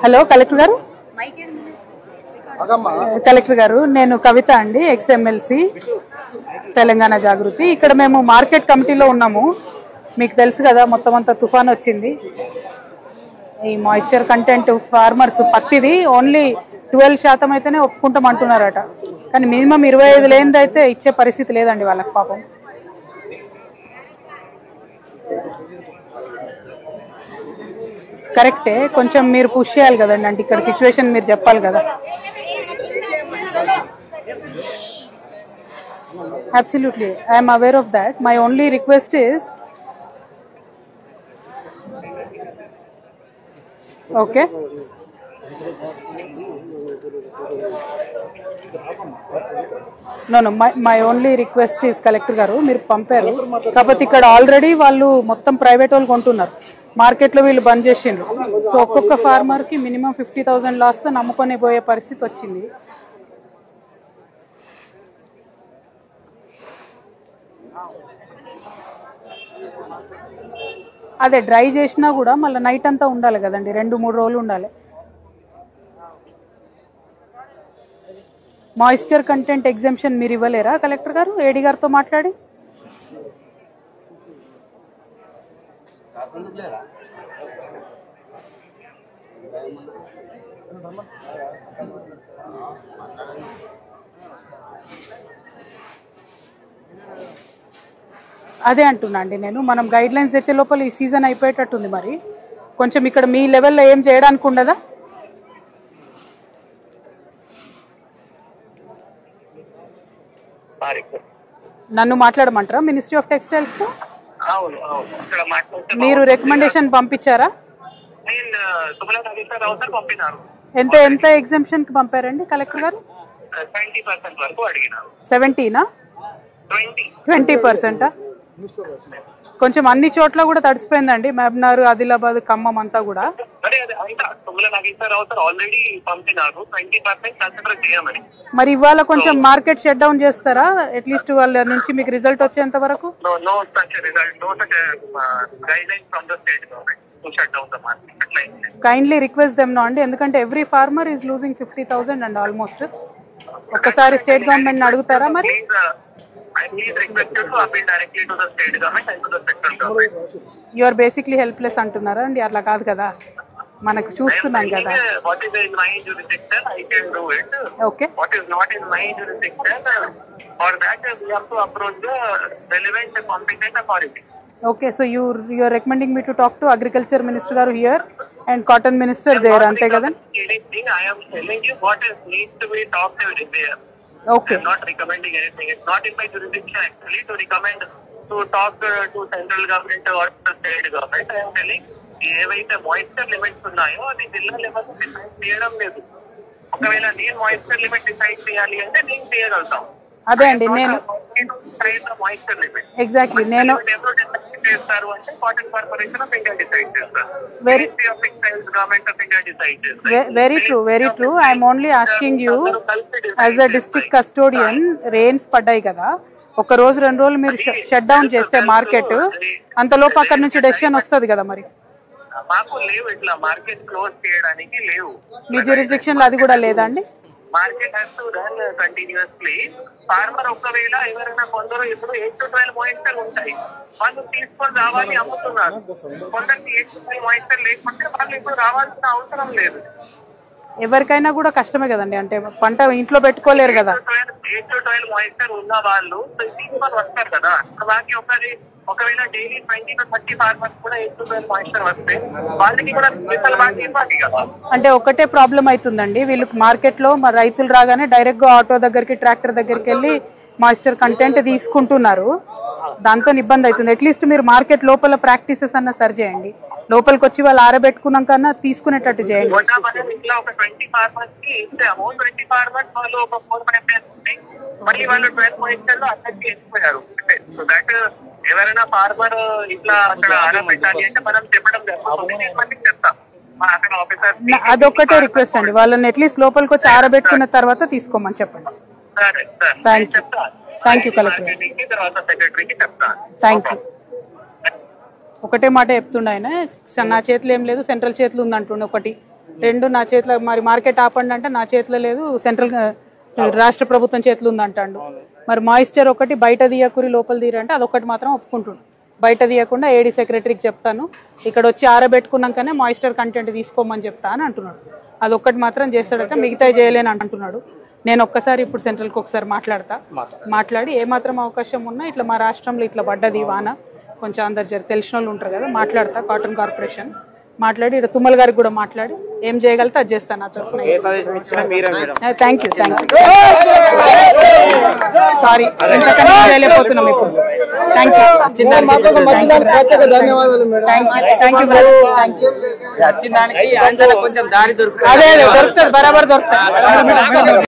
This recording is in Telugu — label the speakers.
Speaker 1: హలో కలెక్టర్ గారు. కలెక్టర్ గారు, నేను కవిత అండి, ఎక్స్ఎమ్మెల్సీ తెలంగాణ జాగృతి. ఇక్కడ మేము మార్కెట్ కమిటీలో ఉన్నాము. మీకు తెలుసు కదా, మొత్తం అంతా తుఫాన్ వచ్చింది. ఈ మాయిశ్చర్ కంటెంట్ ఫార్మర్స్ పత్తిది ఓన్లీ 12% అయితేనే ఒప్పుకుంటామంటున్నారట. కానీ మినిమం 25 లేనిదైతే ఇచ్చే పరిస్థితి లేదండి వాళ్ళకి పాపం. కరెక్టే, కొంచెం మీరు పుష్ చేయాలి కదండి. అంటే ఇక్కడ సిచ్యువేషన్ మీరు చెప్పాలి కదా. Absolutely, I am aware of that. My only request is, okay, no, my only request is collector గారు, మీరు పంపారు కాకపోతే ఇక్కడ ఆల్రెడీ వాళ్ళు మొత్తం ప్రైవేట్ వాళ్ళు కొంటున్నారు. మార్కెట్లో వీళ్ళు బంద్ చేసిండ్రు. సో ఒక్కొక్క ఫార్మర్కి మినిమం 50,000 లాస్తో నమ్ముకొని పోయే పరిస్థితి వచ్చింది. అదే డ్రై చేసినా కూడా మళ్ళీ నైట్ అంతా ఉండాలి కదండి, 2-3 రోజులు ఉండాలి. మాయిశ్చర్ కంటెంట్ ఎగ్జామ్షన్ మీరు ఇవ్వలేరా కలెక్టర్ గారు, ఏడీ గారితో మాట్లాడి? అదే అంటున్నా అండి నేను, మనం గైడ్ లైన్స్ తెచ్చే లోపల ఈ సీజన్ అయిపోయేటట్టుంది. మరి కొంచెం ఇక్కడ మీ లెవెల్లో ఏం చేయడానికి ఉండదా? నన్ను మాట్లాడమంటారా మినిస్ట్రీ ఆఫ్ టెక్స్టైల్స్? మీరు రికమెండేషన్ పంపించారా? ఎంత ఎంత ఎగ్జామ్షన్ కి పంపారండి కలెక్టర్ గారు? 70నా 20%? కొంచెం అన్ని చోట్ల కూడా తడిసిపోయిందండి, మహబూబ్నగర్, ఆదిలాబాద్, ఖమ్మం అంతా కూడా. మరి ఇవాళ కొంచెం మార్కెట్ షట్ డౌన్ చేస్తారా అట్లీస్ట్ వాళ్ళ నుంచి మీకు రిజల్ట్ వచ్చేంత వరకు? కైండ్లీ రిక్వెస్ట్ దెమ్ నో అండి, ఎందుకంటే every farmer is losing 50,000 and almost. ఒక్కసారి స్టేట్ గవర్నమెంట్ అడుగుతారా మరి? యు ఆర్ బేసిక్లీ హెల్ప్లెస్ అంటున్నారా అండి? అట్లా కాదు కదా, మనకు చూస్తున్నాం కదా. Okay, okay, so you are recommending me to talk to agriculture minister garu here and cotton minister there, ante kada?
Speaker 2: I am telling you what is needs to be talked to there.
Speaker 1: Okay,
Speaker 2: I am not recommending anything. It's not in my jurisdiction actually to recommend to talk to central government or the state government. I am telling ఏవైతే మాయిశ్చర్ లిమిట్స్ ఉన్నాయో అది జిల్లా లెవెల్ డిసైడ్ చేయడం లేదు. ఒకవేళ నేను మాయిశ్చర్ లిమిట్ డిసైడ్ చేయాలి అంటే నేను చేయగలుగుతాం.
Speaker 1: అదే అండి, నేను
Speaker 2: మాయిశ్చర్ లిమిట్
Speaker 1: ఎగ్జాక్ట్లీ నేను
Speaker 2: చేస్తారు అంటే cotton corporation of India decide చేస్తారు.
Speaker 1: Very true. I'm only asking you as a district custodian, rains పడ్డాయి కదా, ఒక రోజు 2 రోజులు మీరు షట్ డౌన్ చేస్తే మార్కెట్, అంతలోపు అక్కడ నుంచి డెసిషన్ వస్తుంది కదా. మరి
Speaker 2: మాకు లేవు ఇట్లా మార్కెట్ క్లోజ్ చేయడానికి లేవు.
Speaker 1: మీ జ్యూరిస్డిక్షన్ లో అది కూడా లేదా అండి?
Speaker 2: Market has to run continuously. Farmer ఒకవేళ ఎవరైనా కొందరు ఇప్పుడు 8 to 12 మాయిశ్చర్ ఉంటాయి, వాళ్ళు తీసుకొని రావాలి అమ్ముతున్నారు. కొందరికి 8 to 12 మాయిశ్చర్ లేకుంటే వాళ్ళు ఇప్పుడు రావాల్సిన అవసరం లేదు.
Speaker 1: ఎవరికైనా కూడా కష్టమే కదండి, అంటే పంట ఇంట్లో పెట్టుకోలేరు కదా.
Speaker 2: 8 to 12 మాయిశ్చర్ ఉన్న వాళ్ళు తీసుకొని వస్తారు కదా. బాకీ ఒకవేళ డైలీ 20 to 30 ఫార్మర్స్ కూడా 8 to 12 మాయిశ్చర్ వస్తే వాళ్ళకి కూడా బాకీ ఇవ్వాలి కదా.
Speaker 1: అంటే ఒకటే ప్రాబ్లం అవుతుందండి, వీళ్ళకి మార్కెట్ లో రైతులు రాగానే డైరెక్ట్ గా ఆటో దగ్గరికి, ట్రాక్టర్ దగ్గరికి వెళ్ళి మాయిశ్చర్ కంటెంట్ తీసుకుంటున్నారు. దాంతో ఇబ్బంది అవుతుంది. అట్లీస్ట్ మీరు మార్కెట్ లోపల ప్రాక్టీసెస్ అన్న సరి చేయండి, లోపలికి వచ్చి వాళ్ళు ఆరబెట్టుకున్నాకన్నా తీసుకునేటట్టు చేయండి.
Speaker 2: మళ్ళీ వాళ్ళు 12 మాయిశ్చర్ లో అక్కడికి వెళ్ళిపోయారు. సో దట్ ఎవరైనా ఫార్మర్ ఇట్లా అక్కడ ఆరబెట్టాలి అంటే మనం చెప్పడం చెప్తాం.
Speaker 1: అదొక్కటే రిక్వెస్ట్ అండి, వాళ్ళని అట్లీస్ట్ లోపలికి వచ్చి ఆరబెట్టుకున్న తర్వాత తీసుకోమని చెప్పండి. Thank you collector. Thank you. ఒకటే మాట చెప్తుండే ఆయన, నా చేతిలో ఏం లేదు సెంట్రల్ చేతిలో ఉందంటుండే ఒకటి. రెండు నా చేతిలో, మరి మార్కెట్ ఆపండి అంటే నా చేతిలో లేదు, సెంట్రల్ రాష్ట్ర ప్రభుత్వం చేతిలో ఉందంటాడు. మరి మాయిశ్చర్ ఒకటి బయట తీయకురి లోపల తీరంటే అదొకటి మాత్రం ఒప్పుకుంటుండు. బయట తీయకుండా ఏడీ సెక్రటరీకి చెప్తాను, ఇక్కడ వచ్చి ఆరబెట్టుకున్నాకనే మాయిశ్చర్ కంటెంట్ తీసుకోమని చెప్తా అని అంటున్నాడు. అదొక్కటి మాత్రం చేస్తాడట, మిగతా చేయలేని అంటున్నాడు. నేను ఒక్కసారి ఇప్పుడు సెంట్రల్కి ఒకసారి మాట్లాడి ఏమాత్రం అవకాశం ఉన్నా ఇట్లా మా రాష్ట్రంలో ఇట్లా పడ్డది వాన, కొంచెం అందరు తెలిసిన వాళ్ళు ఉంటారు కదా, మాట్లాడతా కాటన్ కార్పొరేషన్ మాట్లాడి ఇక్కడ తుమ్మల గారికి కూడా మాట్లాడి ఏం చేయగలితే అది చేస్తాను నా తరఫున. థ్యాంక్ యూ సారీ ఇంతకన్నా చేయలేకపోతున్నాం ఇప్పుడు. Thank you. అదే దొరుకుతుంది, బరాబర్ దొరుకుతుంది.